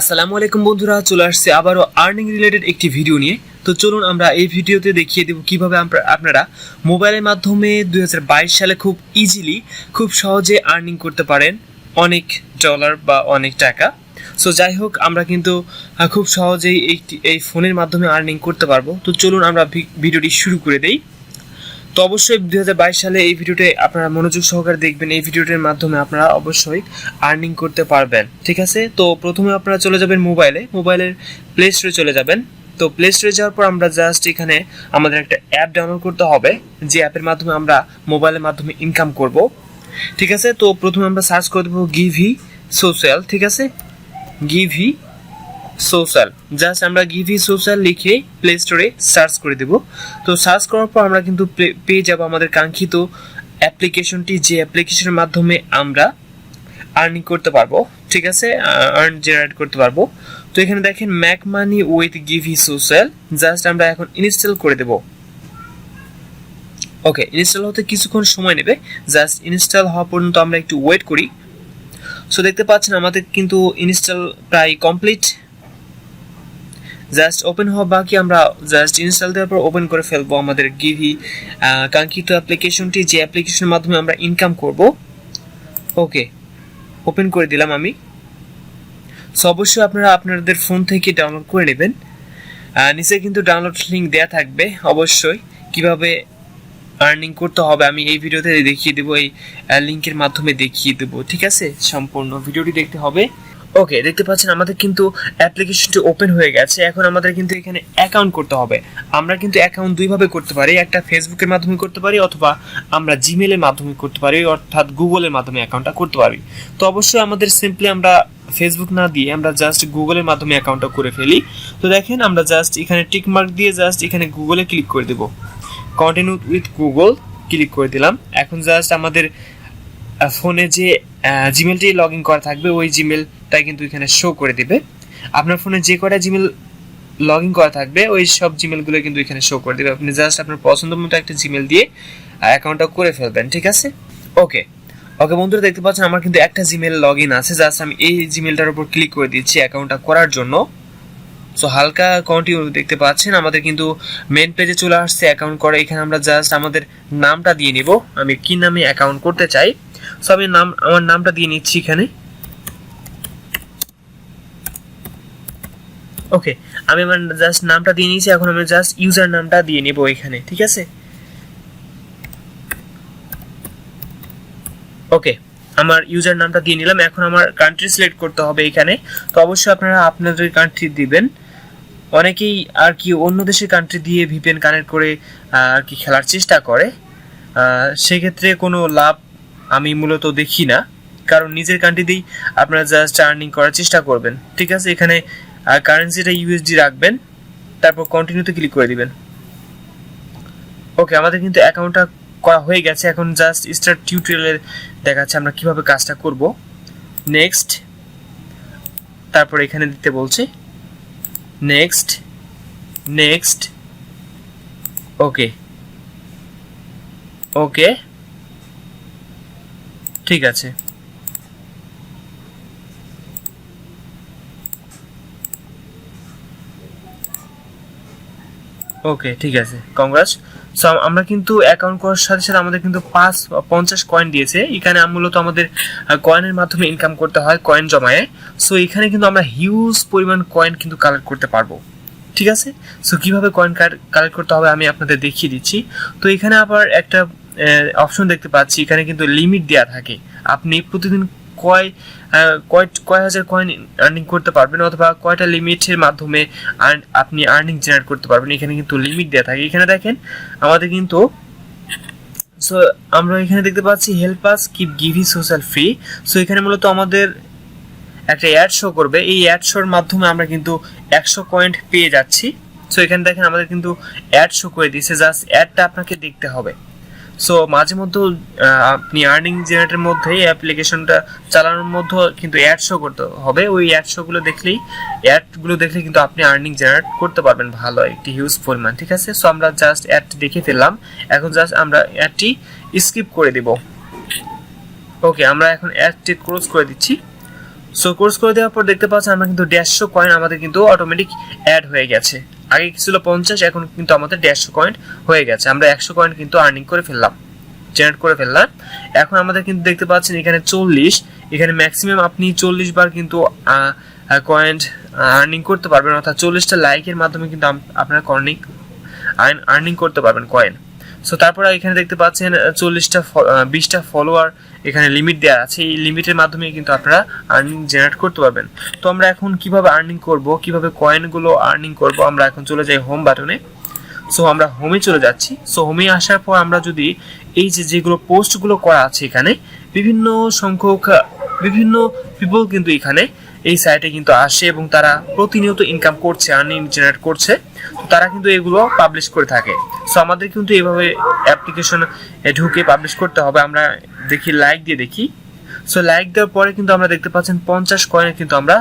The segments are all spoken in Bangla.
আসসালামু আলাইকুম বন্ধুরা, চলে আসছে আবারও আর্নিং রিলেটেড একটি ভিডিও নিয়ে। তো চলুন আমরা এই ভিডিওতে দেখিয়ে দেব কিভাবে আপনারা মোবাইলের মাধ্যমে 2022 সালে খুব ইজিলি খুব সহজে আর্নিং করতে পারেন অনেক ডলার বা অনেক টাকা। সো যাই হোক, আমরা কিন্তু খুব সহজেই এই ফোনের মাধ্যমে আর্নিং করতে পারবো। তো চলুন আমরা ভিডিওটি শুরু করে দেই। তো অবশ্যই 2022 সালে এই ভিডিওতে আপনারা মনোযোগ সহকারে দেখবেন। এই ভিডিওটির মাধ্যমে আপনারা অবশ্যই আর্নিং করতে পারবেন, ঠিক আছে? তো প্রথমে আপনারা চলে যাবেন মোবাইলের প্লে স্টোরে চলে যাবেন। তো প্লে স্টোরে যাওয়ার পর আমরা জাস্ট এখানে আমাদের একটা অ্যাপ ডাউনলোড করতে হবে, যে অ্যাপের মাধ্যমে আমরা মোবাইলের মাধ্যমে ইনকাম করব, ঠিক আছে? তো প্রথমে আমরা সার্চ করে দেবো গিভি সোশ্যাল, ঠিক আছে? গিভি সোশ্যাল, জাস্ট আমরা গিভি সোশ্যাল লিখে প্লে স্টোরে সার্চ করে দেব। তো সার্চ করার পর আমরা কিন্তু পেয়ে যাব আমাদের কাঙ্ক্ষিত অ্যাপ্লিকেশনটি, যে অ্যাপ্লিকেশনের মাধ্যমে আমরা আর্নিং করতে পারবো, ঠিক আছে? আর্ন জেনারেট করতে পারবো। তো এখানে দেখেন make money with Givvy social, just আমরা এখন ইনস্টল করে দেব। ওকে, ইনস্টল হতে কিছুক্ষণ সময় নেবে, জাস্ট ইনস্টল হওয়া পর্যন্ত আমরা একটু ওয়েট করি। সো দেখতে পাচ্ছেন আমাদের কিন্তু ইনস্টল প্রায় কমপ্লিট, জাস্ট ওপেন হওয়া বাকি। আমরা জাস্ট ইনস্টল দেওয়ার পর ওপেন করে ফেলবো আমাদের গিভি কাঙ্ক্ষিত অ্যাপ্লিকেশনটি, যে অ্যাপ্লিকেশনের মাধ্যমে আমরা ইনকাম করব। ওকে, ওপেন করে দিলাম আমি। সো অবশ্যই আপনারা আপনাদের ফোন থেকে ডাউনলোড করে নেবেন। নিচে কিন্তু ডাউনলোড লিঙ্ক দেওয়া থাকবে, অবশ্যই কিভাবে আর্নিং করতে হবে আমি এই ভিডিওতে দেখিয়ে দেবো, এই লিঙ্কের মাধ্যমে দেখিয়ে দেবো, ঠিক আছে? সম্পূর্ণ ভিডিওটি দেখতে হবে। ওকে, দেখতে পাচ্ছেন আমাদের কিন্তু অ্যাপ্লিকেশনটি ওপেন হয়ে গেছে। এখন আমাদের কিন্তু এখানে অ্যাকাউন্ট করতে হবে। আমরা কিন্তু অ্যাকাউন্ট দুইভাবে করতে পারি, একটা ফেসবুকের মাধ্যমে করতে পারি, অথবা আমরা জিমেলের মাধ্যমে করতে পারি, অর্থাৎ গুগলের মাধ্যমে অ্যাকাউন্টটা করতে পারি। তো অবশ্যই আমাদের সিম্পলি আমরা ফেসবুক না দিয়ে আমরা জাস্ট গুগলের মাধ্যমে অ্যাকাউন্টটা করে ফেলি। তো দেখেন আমরা জাস্ট এখানে টিক মার্ক দিয়ে জাস্ট এখানে গুগলে ক্লিক করে দেব, কন্টিনিউ উইথ গুগল ক্লিক করে দিলাম। এখন জাস্ট আমাদের ফোনে যে জিমেলটি লগ ইন করা থাকবে ওই জিমেলটাই কিন্তু এখানে শো করে দিবে। আপনার ফোনে যে কটা জিমেল লগ ইন করা থাকবে ওই সব জিমেলগুলো কিন্তু এখানে শো করে দেবে। আপনি জাস্ট আপনার পছন্দ মতো একটা জিমেল দিয়ে অ্যাকাউন্টটা করে ফেলবেন, ঠিক আছে? ওকে বন্ধুরা, দেখতে পাচ্ছেন আমার কিন্তু একটা জিমেল লগ ইন আছে। জাস্ট আমি এই জিমেলটার উপর ক্লিক করে দিচ্ছি অ্যাকাউন্টটা করার জন্য। সো হালকা কন্টিনিউ দেখতে পাচ্ছেন আমাদের কিন্তু মেন পেজে চলে আসছে অ্যাকাউন্ট করে। এখানে আমরা জাস্ট আমাদের নামটা দিয়ে নিব, আমি কি নামে অ্যাকাউন্ট করতে চাই। সো আমি আমার নামটা দিয়ে নিচ্ছি এখানে। ওকে, আমি আমার জাস্ট নামটা দিয়ে নিয়েছি। এখন আমি জাস্ট ইউজার নামটা দিয়ে নিব এখানে, ঠিক আছে? ওকে, আমার ইউজার নামটা দিয়ে নিলাম। এখন আমার কান্ট্রি সিলেক্ট করতে হবে এখানে। তো অবশ্যই আপনারা আপনাদের কান্ট্রি দিবেন। অনেকেই আর কি অন্য দেশের কান্ট্রি দিয়ে ভিপিএন কানেক্ট করে আর কি খেলার চেষ্টা করে, সেক্ষেত্রে কোনো লাভ আমি মূলত দেখি না, কারণ নিজের কান্ট্রিতেই আপনারা জাস্ট আর্নিং করার চেষ্টা করবেন, ঠিক আছে? এখানে কারেন্সিটা ইউএসডি রাখবেন, তারপর কন্টিনিউতে ক্লিক করে দিবেন। ওকে, আমাদের কিন্তু অ্যাকাউন্টটা করা হয়ে গেছে। এখন জাস্ট স্টার্ট টিউটোরিয়ালে দেখাচ্ছে আমরা কিভাবে কাজটা করব। নেক্সট, তারপর এখানে দিতে বলছে নেক্সট। ওকে ঠিক আছে। ওকে, ঠিক আছে, কংগ্রাস। সো আমরা কিন্তু অ্যাকাউন্ট করার সাথে সাথে আমাদের কিন্তু 50 কয়েন দিয়েছে। এখানে মূলত আমাদের কয়েনের মাধ্যমে ইনকাম করতে হয়, কয়েন জমায়ে। সো এখানে কিন্তু আমরা হিউজ পরিমাণ কয়েন কিন্তু কালেক্ট করতে পারবো, ঠিক আছে? সো কিভাবে কয়েন কালেক্ট করতে হবে আমি আপনাদের দেখিয়ে দিচ্ছি। তো এখানে আবার একটা অপশন দেখতে পাচ্ছি, এখানে কিন্তু লিমিট দেওয়া থাকে। আপনি প্রতিদিন কয় হাজার কয়েন আর্নিং করতে পারবেন, অথবা কয়টা লিমিটের মাধ্যমে আপনি আর্নিং জেনারেট করতে পারবেন, এখানে কিন্তু লিমিট দেওয়া থাকে। এখানে দেখেন আমাদের কিন্তু, সো আমরা এখানে দেখতে পাচ্ছি help us keep Givvy social free. So এখানে মূলত আমাদের একটা অ্যাড শো করবে, এই অ্যাড শোর মাধ্যমে আমরা কিন্তু 100 পয়েন্ট পেয়ে যাচ্ছি। সো এখানে দেখেন আমাদের কিন্তু অ্যাড শো করে দিয়েছে, জাস্ট অ্যাডটা আপনাকে দেখতে হবে। সো মাঝে মধ্যে আপনি আর্নিং জেনারেটের মধ্যে অ্যাপ্লিকেশনটা চালানোর মধ্যে কিন্তু অ্যাড শো করতে হবে। ওই অ্যাডগুলো দেখলেই কিন্তু আপনি আর্নিং জেনারেট করতে পারবেন ভালো একটি হিউজ পরিমাণ, ঠিক আছে? সো আমরা জাস্ট অ্যাডটি দেখে ফেললাম। এখন জাস্ট আমরা অ্যাডটি স্কিপ করে দেব। ওকে, আমরা এখন অ্যাডটি ক্লোজ করে দিচ্ছি। সো কোর্স করে দেওয়ার পর দেখতে পাচ্ছেন আমরা কিন্তু 150 কয়েন আমাদের কিন্তু অটোমেটিক অ্যাড হয়ে গেছে। আগে ছিল 50, এখন কিন্তু আমাদের 150 কয়েন হয়ে গেছে। আমরা 100 কয়েন কিন্তু আর্নিং করে ফেললাম, জেনারেট করে ফেললাম। এখন আমাদের কিন্তু দেখতে পাচ্ছেন এখানে 40, এখানে ম্যাক্সিমাম আপনি 40 বার কিন্তু কয়েন আর্নিং করতে পারবেন, অর্থাৎ 40টা লাইকের মাধ্যমে কিন্তু আপনারা আর্নিং করতে পারবেন কয়েন। সো তারপরে এখানে দেখতে পাচ্ছেন 20টা ফলোয়ার এখানে লিমিট দেওয়া আছে, এই লিমিটের মাধ্যমে কিন্তু আপনারা আর্নিং জেনারেট করতে পারবেন। তো আমরা এখন কিভাবে আর্নিং করব, কিভাবে কয়েনগুলো আর্নিং করব, আমরা এখন চলে যাই হোম বাটনে। সো আমরা হোমে চলে যাচ্ছি। সো হোমে আসার পর আমরা যদি এই যেগুলো পোস্টগুলো করা আছে এখানে বিভিন্ন সংখ্যক বিভিন্ন পিপল কিন্তু এখানে এই সাইটে কিন্তু আসে এবং তারা প্রতিনিয়ত ইনকাম করছে, আর্নিং জেনারেট করছে, তো তারা কিন্তু এগুলো পাবলিশ করে থাকে। সো আমাদের কিন্তু এইভাবে অ্যাপ্লিকেশন ঢুকে পাবলিশ করতে হবে। আমরা দেখি লাইক দিয়ে দেখি। সো লাইক দেওয়ার পরে কিন্তু আমরা দেখতে পাচ্ছেন 50 কয়েন কিন্তু আমরা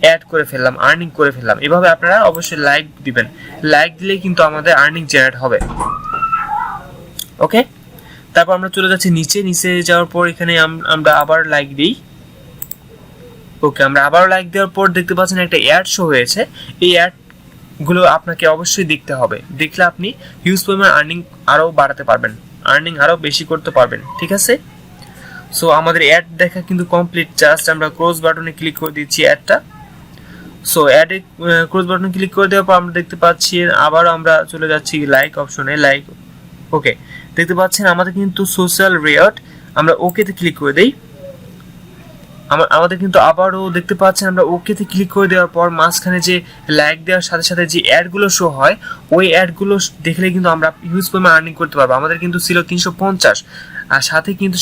অ্যাড করে ফেললাম, আর্নিং করে ফেললাম। এভাবে আপনারা অবশ্যই লাইক দিবেন, লাইক দিলেই কিন্তু আমাদের আর্নিং জেনারেট হবে। ওকে, তারপর আমরা চলে যাচ্ছি নিচে যাওয়ার পর এখানে আমরা আবার লাইক দিই। ওকে, আমরা আবার লাইক দেওয়ার পর দেখতে পাচ্ছেন একটা অ্যাড শো হয়েছে। এই অ্যাডগুলো আপনাকে অবশ্যই দেখতে হবে, দেখলে আপনি হিউজ পরিমাণ আর্নিং আরও বাড়াতে পারবেন, আর্নিং আরও বেশি করতে পারবেন। ঠিক আছে, সো আমাদের অ্যাড দেখা কিন্তু কমপ্লিট। জাস্ট আমরা ক্লোজ বাটনে ক্লিক করে দিচ্ছি অ্যাডটা। সো অ্যাডে ক্লোজ বাটনে ক্লিক করে দেওয়ার পর আমরা দেখতে পাচ্ছি আবার আমরা চলে যাচ্ছি লাইক অপশনে, লাইক। ওকে, দেখতে পাচ্ছেন আমাদের কিন্তু সোশ্যাল রেট, আমরা ওকেতে ক্লিক করে দেই। আমাদের কিন্তু আবারও দেখতে পাচ্ছেন আমরা ওকেতে ক্লিক করে দেওয়ার পর মাঝখানে যে লাইক দেওয়ার সাথে সাথে যে অ্যাডগুলো শো হয়, ওই অ্যাডগুলো দেখলে কিন্তু আমরা হিউজ পরিমাণ আর্নিং করতে পারবো। আমাদের কিন্তু ছিল 350, আর সাথে কিন্তু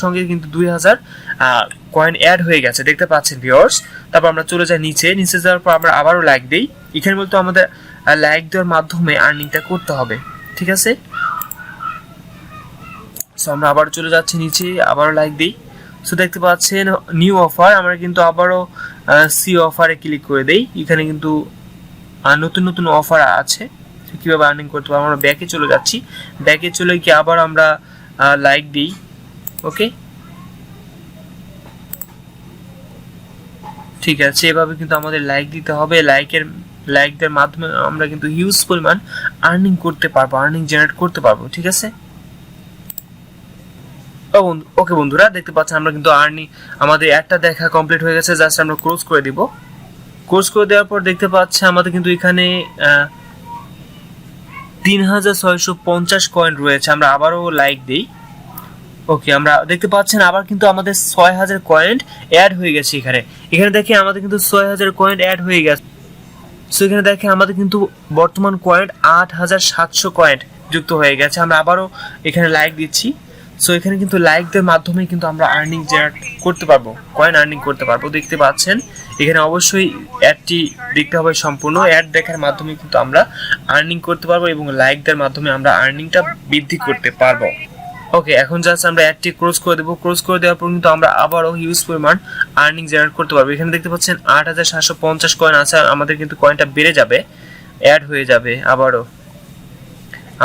সঙ্গে কিন্তু 2000 কয়েন অ্যাড হয়ে গেছে, দেখতে পাচ্ছেন ভিউয়ার্স। তারপর আমরা চলে যাই নিচে যাওয়ার পর আমরা আবারও লাইক দিই। এখানে বলতে আমাদের লাইক দেওয়ার মাধ্যমে আর্নিংটা করতে হবে। ঠিক আছে, সো আমরা আবার চলে যাচ্ছি নিচে, আবারও লাইক দিই। সো দেখতে পাচ্ছেন নিউ অফার, আমরা কিন্তু আবারও সি অফারে ক্লিক করে দেই। এখানে কিন্তু নতুন অফার আছে, কীভাবে আর্নিং করতে পারবো। আমরা ব্যাকে চলে যাচ্ছি, ব্যাকে চলে গিয়ে আবার আমরা লাইক দিই। ওকে, ঠিক আছে, এভাবে কিন্তু আমাদের লাইক দিতে হবে। লাইক দেওয়ার মাধ্যমে আমরা কিন্তু হিউজ পরিমাণ আর্নিং করতে পারবো, আর্নিং জেনারেট করতে পারবো। ঠিক আছে, ওকে বন্ধুরা, দেখতে পাচ্ছেন আমরা কিন্তু আমাদের একটা দেখা কমপ্লিট হয়ে গেছে। জাস্ট আমরা ক্লোজ করে দিব। ক্লোজ করে দেওয়ার পর দেখতে পাচ্ছি আমাদের কিন্তু এখানে 3650 কয়েন রয়েছে। আমরা আবারও লাইক দিই। ওকে, আমরা দেখতে পাচ্ছেন আবার কিন্তু আমাদের 6000 কয়েন অ্যাড হয়ে গেছে। এখানে দেখে আমাদের কিন্তু 6000 কয়েন অ্যাড হয়ে গেছে। সো এখানে দেখে আমাদের কিন্তু বর্তমান কয়েন 8700 কয়েন যুক্ত হয়ে গেছে। আমরা আবারও এখানে লাইক দিচ্ছি। সো এখানে কিন্তু লাইক দেওয়ার মাধ্যমে কিন্তু আমরা আর্নিং জেনারেট করতে পারবো, কয়েন আর্নিং করতে পারবো। দেখতে পাচ্ছেন এখানে অবশ্যই অ্যাডটি দেখতে হবে সম্পূর্ণ। অ্যাড দেখার মাধ্যমে কিন্তু আমরা আর্নিং করতে পারবো এবং লাইক দেওয়ার মাধ্যমে আমরা আর্নিংটা বৃদ্ধি করতে পারবো। ওকে, এখন জাস্ট আমরা অ্যাডটি ক্লোজ করে দেবো। ক্লোজ করে দেওয়ার পর কিন্তু আমরা আবারও হিউজ পরিমাণ আর্নিং জেনারেট করতে পারবো। এখানে দেখতে পাচ্ছেন 8750 কয়েন আছে। আমাদের কিন্তু কয়েনটা বেড়ে যাবে, অ্যাড হয়ে যাবে আবারও।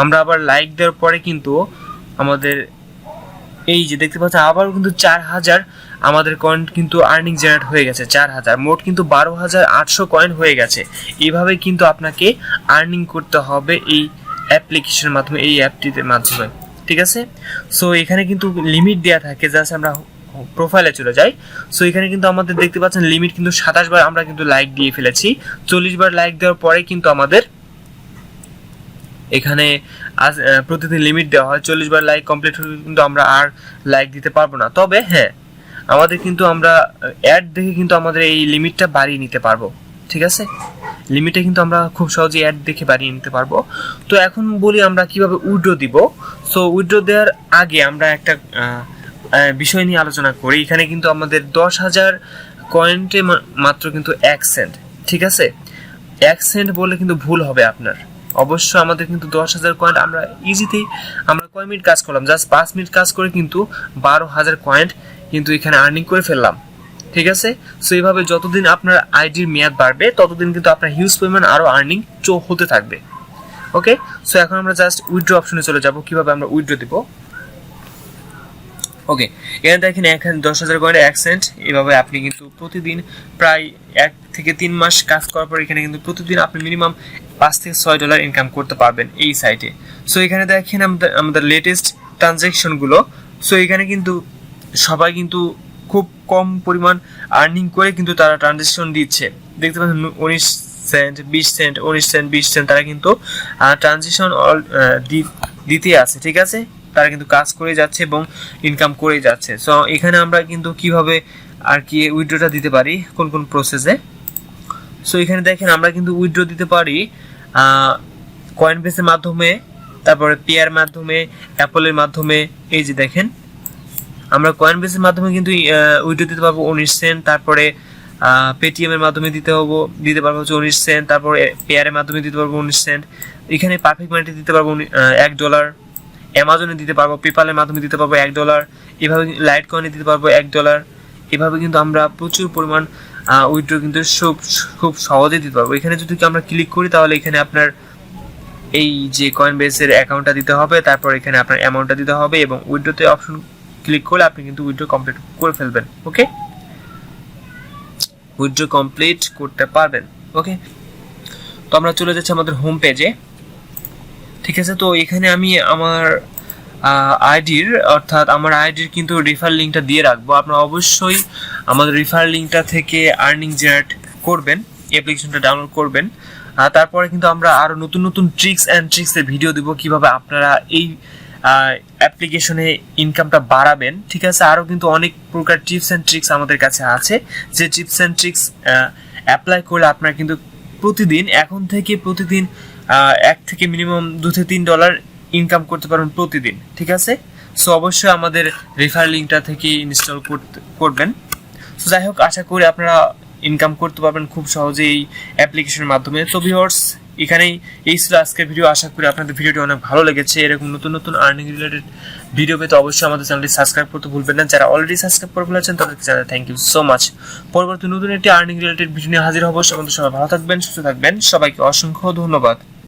আমরা আবার লাইক দেওয়ার পরে কিন্তু আমাদের এই যে দেখতে পাচ্ছেন আবারও কিন্তু 4000 আমাদের কয়েন কিন্তু আর্নিং জেনারেট হয়ে গেছে। 4000 মোট কিন্তু 12800 কয়েন হয়ে গেছে। এইভাবে কিন্তু আপনাকে আর্নিং করতে হবে এই অ্যাপ্লিকেশনের মাধ্যমে, এই অ্যাপটির মাধ্যমে। ঠিক আছে, সো এখানে কিন্তু লিমিট দেওয়া থাকে। জাস্ট আমরা প্রোফাইলে চলে যাই। সো এখানে কিন্তু আমাদের দেখতে পাচ্ছেন লিমিট কিন্তু 27 বার আমরা কিন্তু লাইক দিয়ে ফেলেছি। 40 বার লাইক দেওয়ার পরে কিন্তু আমাদের এখানে প্রতিদিন লিমিট দেওয়া হয়। 40 বার লাইক কমপ্লিট হলে কিন্তু আমরা আর লাইক দিতে পারবো না। তবে হ্যাঁ, আমাদের কিন্তু আমরা অ্যাড দেখে কিন্তু আমাদের এই লিমিটটা বাড়িয়ে নিতে পারবো। ঠিক আছে, লিমিটে কিন্তু আমরা খুব সহজে অ্যাড দেখে বাড়িয়ে নিতে পারবো। তো এখন বলি আমরা কিভাবে উইথড্র দিব। সো উইথড্র দেওয়ার আগে আমরা একটা বিষয় নিয়ে আলোচনা করি। এখানে কিন্তু আমাদের 10,000 কয়েন্টে মাত্র কিন্তু 1 সেন্ট। ঠিক আছে, 1 সেন্ট বলে কিন্তু ভুল হবে আপনার। অবশ্য আমাদের কিন্তু 10,000 কয়েন আমরা ইজিতেই আমরা কয় মিনিট কাজ করলাম, জাস্ট 5 মিনিট কাজ করে কিন্তু 12,000 কয়েন কিন্তু এখানে আর্নিং করে ফেললাম। ঠিক আছে, সো এইভাবে যতদিন আপনার আইডির মেয়াদ বাড়বে ততদিন কিন্তু আপনার হিউজ পরিমাণ আরো আর্নিং হতে থাকবে। ওকে, সো এখন আমরা জাস্ট উইথড্র অপশনে চলে যাব। কিভাবে আমরা উইথড্র দিব। ওকে, এখানে দেখেন এখানে 10,000 কয়েন 1 সেন্ট। এভাবে আপনি কিন্তু প্রতিদিন প্রায় 1 থেকে 3 মাস কাজ করার পর এখানে কিন্তু প্রতিদিন আপনি মিনিমাম $5 থেকে $6 ইনকাম করতে পারবেন এই সাইটে। সো এখানে দেখেন আমাদের লেটেস্ট ট্রানজ্যাকশনগুলো। সো এখানে কিন্তু সবাই কিন্তু খুব কম পরিমাণ আর্নিং করে কিন্তু তারা ট্রানজ্যাকশন দিচ্ছে। দেখতে পাচ্ছেন 19 সেন্ট, 20 সেন্ট, 19 সেন্ট, 20 সেন্ট তারা কিন্তু ট্রানজ্যাকশন দিতে আছে, ঠিক আছে। তারা কিন্তু কাজ করে যাচ্ছে এবং ইনকাম করে যাচ্ছে। সো এখানে আমরা কিন্তু কিভাবে আর কি উইথড্রটা দিতে পারি, কোন কোন প্রসেসে। সো এখানে দেখেন আমরা কিন্তু উইথড্র দিতে পারি কয়েনবেসের মাধ্যমে, তারপরে পেয়ার মাধ্যমে, অ্যাপলের মাধ্যমে। এই যে দেখেন আমরা কয়েনবেসের মাধ্যমে কিন্তু উইথড্র দিতে পারবো 19 সেন্ট, তারপরে পেটিএম এর মাধ্যমে দিতে পারবো হচ্ছে 19 সেন্ট, তারপরে পেয়ারের মাধ্যমে দিতে পারবো 19 সেন্ট। এখানে পারফেক্ট মানিতে দিতে পারবো $1, অ্যামাজনে দিতে পারবো, পেপালের মাধ্যমে দিতে পারবো $1, এভাবে লাইট কয়েনে দিতে পারবো $1। এভাবে কিন্তু আমরা প্রচুর পরিমাণ উইথড্র কিন্তু খুব সহজে দিতে পারবো। এখানে যদি আমরা ক্লিক করি তাহলে এখানে আপনার এই যে কয়েনবেসের অ্যাকাউন্টটা দিতে হবে, তারপর এখানে আপনার অ্যামাউন্টটা দিতে হবে এবং উইথড্রতে অপশন ক্লিক করলে আপনি কিন্তু উইথড্র কমপ্লিট করে ফেলবেন। ওকে, উইথড্র কমপ্লিট করতে পারবেন। ওকে, তো আমরা চলে যাচ্ছি আমাদের হোম পেজে, ঠিক আছে। তো এখানে আমি আমার আইডির কিন্তু রেফার লিঙ্কটা দিয়ে রাখবো। আপনারা অবশ্যই আমাদের রেফার লিঙ্কটা থেকে আর্নিং জেনারেট করবেন, অ্যাপ্লিকেশনটা ডাউনলোড করবেন। তারপরে কিন্তু আমরা আরো নতুন নতুন ট্রিক্সের ভিডিও দিব কিভাবে আপনারা এই অ্যাপ্লিকেশনে ইনকামটা বাড়াবেন, ঠিক আছে। আরো কিন্তু অনেক প্রকার টিপস অ্যান্ড ট্রিক্স আমাদের কাছে আছে, যে টিপস অ্যান্ড ট্রিক্স অ্যাপ্লাই করলে আপনারা কিন্তু এখন থেকে প্রতিদিন 1 থেকে মিনিমাম $2 থেকে $3 ইনকাম করতে পারবেন প্রতিদিন, ঠিক আছে। সো অবশ্যই আমাদের রেফার লিঙ্কটা থেকে ইনস্টল করবেন। সো যাই হোক, আশা করি আপনারা ইনকাম করতে পারবেন খুব সহজে এই অ্যাপ্লিকেশনের মাধ্যমে। তো ভিউয়ার্স, এখানেই এই ছিল আজকের ভিডিও। আশা করি আপনাদের ভিডিওটি অনেক ভালো লেগেছে। এরকম নতুন নতুন আর্নিং রিলেটেড ভিডিও পেতে অবশ্যই আমাদের চ্যানেলটি সাবস্ক্রাইব করতে ভুলবেন না। যারা অলরেডি সাবস্ক্রাইব করে ফেলেছেন তাদেরকে জানাই থ্যাংক ইউ সো মাচ। পরবর্তী নতুন একটি আর্নিং রিলেটেড ভিডিও নিয়ে হাজির হবো। সবাই ভালো থাকবেন, সুস্থ থাকবেন। সবাইকে অসংখ্য ধন্যবাদ।